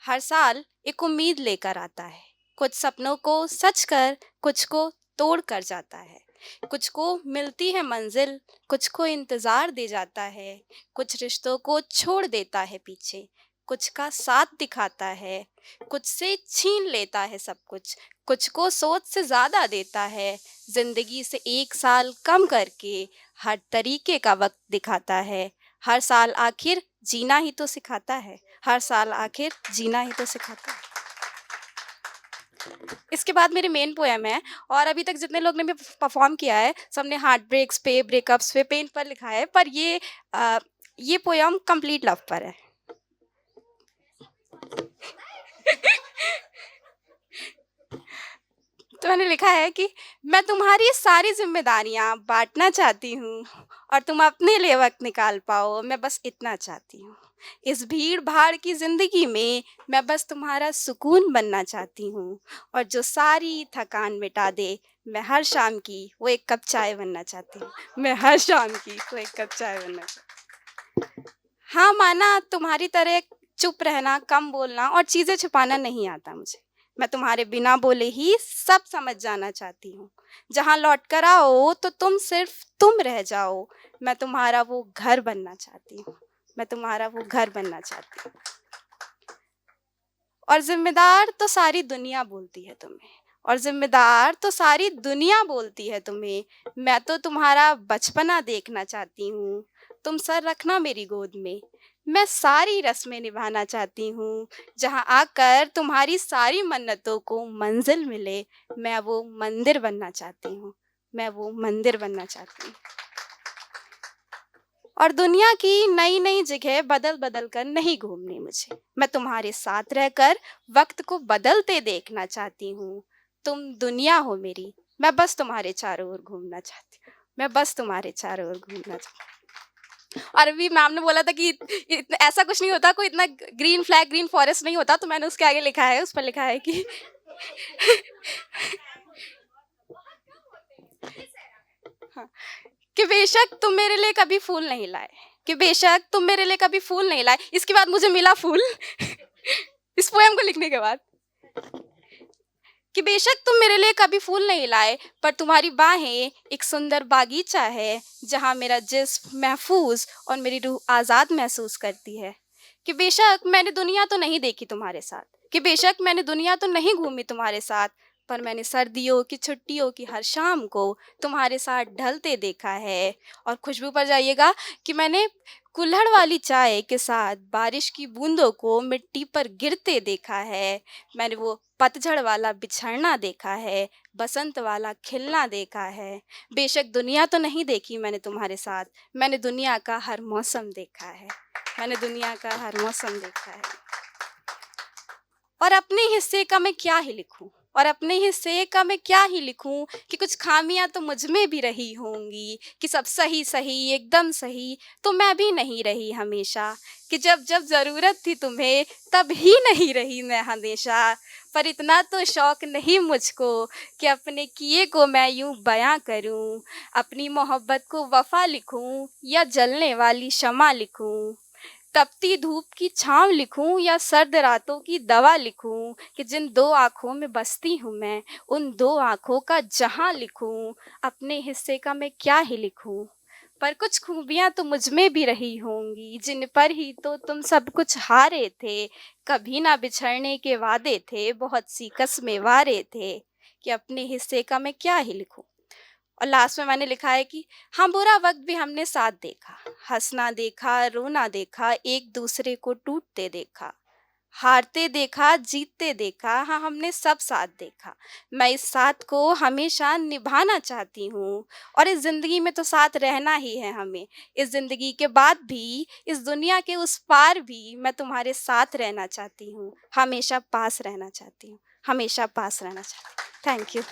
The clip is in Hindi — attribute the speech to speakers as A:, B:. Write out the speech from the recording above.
A: हर साल एक उम्मीद लेकर आता है। कुछ सपनों को सच कर, कुछ को तोड़ कर जाता है। कुछ को मिलती है मंजिल, कुछ को इंतज़ार दे जाता है। कुछ रिश्तों को छोड़ देता है पीछे, कुछ का साथ दिखाता है। कुछ से छीन लेता है सब कुछ को सोच से ज़्यादा देता है। ज़िंदगी से एक साल कम करके हर तरीके का वक्त दिखाता है। हर साल आखिर जीना ही तो सिखाता है। हर साल आखिर जीना ही तो सिखाता है। इसके बाद मेरी मेन पोएम है, और अभी तक जितने लोग ने भी परफॉर्म किया है सबने हार्ट ब्रेक्स पे, ब्रेकअप्स पे, पेन पर लिखा है, पर ये पोएम कंप्लीट लव पर है। तो मैंने लिखा है कि मैं तुम्हारी सारी जिम्मेदारियां बांटना चाहती हूँ और तुम अपने लिए वक्त निकाल पाओ, मैं बस इतना चाहती हूँ। इस भीड़ भाड़ की जिंदगी में मैं बस तुम्हारा सुकून बनना चाहती हूँ, और जो सारी थकान मिटा दे, मैं हर शाम की वो एक कप चाय बनना चाहती हूँ। मैं हर शाम की वो एक कप चाय बनना चाहती हूँ। हाँ, माना तुम्हारी तरह चुप रहना, कम बोलना और चीज़ें छुपाना नहीं आता मुझे। मैं तुम्हारे बिना बोले ही सब समझ जाना चाहती हूँ। जहाँ लौट कर आओ तो तुम सिर्फ तुम रह जाओ। मैं तुम्हारा वो घर बनना चाहती हूँ। मैं तुम्हारा वो घर बनना चाहती हूँ। और जिम्मेदार तो सारी दुनिया बोलती है तुम्हें, और जिम्मेदार तो सारी दुनिया बोलती है तुम्हें। मैं तो तुम्हारा बचपना देखना चाहती हूँ। तुम सर रखना मेरी गोद में, मैं सारी रस्में निभाना चाहती हूँ। जहाँ आकर तुम्हारी सारी मन्नतों को मंजिल मिले, मैं वो मंदिर बनना चाहती हूँ। मैं वो मंदिर बनना चाहती हूँ। और दुनिया की नई नई जगह बदल बदल कर नहीं घूमनी मुझे। मैं तुम्हारे साथ रहकर वक्त को बदलते देखना चाहती हूँ। तुम दुनिया हो मेरी, मैं बस तुम्हारे चारों ओर घूमना चाहती हूँ। मैं बस तुम्हारे चारों ओर घूमना चाहती हूँ। और अभी मैम ने बोला था कि ऐसा कुछ नहीं होता, कोई इतना ग्रीन फ्लैग, ग्रीन फॉरेस्ट नहीं होता, तो मैंने उसके आगे लिखा है, उस पर लिखा है कि हाँ, कि बेशक तुम मेरे लिए कभी फूल नहीं लाए, कि बेशक तुम मेरे लिए कभी फूल नहीं लाए। इसके बाद मुझे मिला फूल इस पोएम को लिखने के बाद, कि बेशक तुम मेरे लिए कभी फूल नहीं लाए, पर तुम्हारी बाहें एक सुंदर बागीचा है, जहाँ मेरा जिस्म महफूज और मेरी रूह आज़ाद महसूस करती है। कि बेशक मैंने दुनिया तो नहीं देखी तुम्हारे साथ, कि बेशक मैंने दुनिया तो नहीं घूमी तुम्हारे साथ, पर मैंने सर्दियों की छुट्टियों की हर शाम को तुम्हारे साथ ढलते देखा है। और खुशबू पर जाइएगा, कि मैंने कुल्हड़ वाली चाय के साथ बारिश की बूंदों को मिट्टी पर गिरते देखा है। मैंने वो पतझड़ वाला बिछड़ना देखा है, बसंत वाला खिलना देखा है। बेशक दुनिया तो नहीं देखी मैंने तुम्हारे साथ, मैंने दुनिया का हर मौसम देखा है। मैंने दुनिया का हर मौसम देखा है। और अपने हिस्से का मैं क्या ही लिखूं, और अपने हिस्से का मैं क्या ही लिखूं, कि कुछ खामियां तो मुझ में भी रही होंगी, कि सब सही सही एकदम सही तो मैं भी नहीं रही हमेशा, कि जब जब ज़रूरत थी तुम्हें तब ही नहीं रही मैं हमेशा। पर इतना तो शौक़ नहीं मुझको कि अपने किए को मैं यूं बयां करूं, अपनी मोहब्बत को वफ़ा लिखूं या जलने वाली शमा लिखूं, तपती धूप की छाँव लिखूं या सर्द रातों की दवा लिखूं, कि जिन दो आँखों में बसती हूँ मैं, उन दो आँखों का जहां लिखूं। अपने हिस्से का मैं क्या ही लिखूं, पर कुछ खूबियाँ तो मुझ में भी रही होंगी, जिन पर ही तो तुम सब कुछ हारे थे। कभी ना बिछड़ने के वादे थे, बहुत सी कस्में वारे थे, कि अपने हिस्से का मैं क्या ही लिखूं। और लास्ट में मैंने लिखा है कि हाँ, बुरा वक्त भी हमने साथ देखा, हंसना देखा, रोना देखा, एक दूसरे को टूटते देखा, हारते देखा, जीतते देखा, हाँ हमने सब साथ देखा। मैं इस साथ को हमेशा निभाना चाहती हूँ, और इस ज़िंदगी में तो साथ रहना ही है हमें। इस ज़िंदगी के बाद भी, इस दुनिया के उस पार भी मैं तुम्हारे साथ रहना चाहती हूँ, हमेशा पास रहना चाहती हूँ, हमेशा पास रहना चाहती हूँ। Thank you.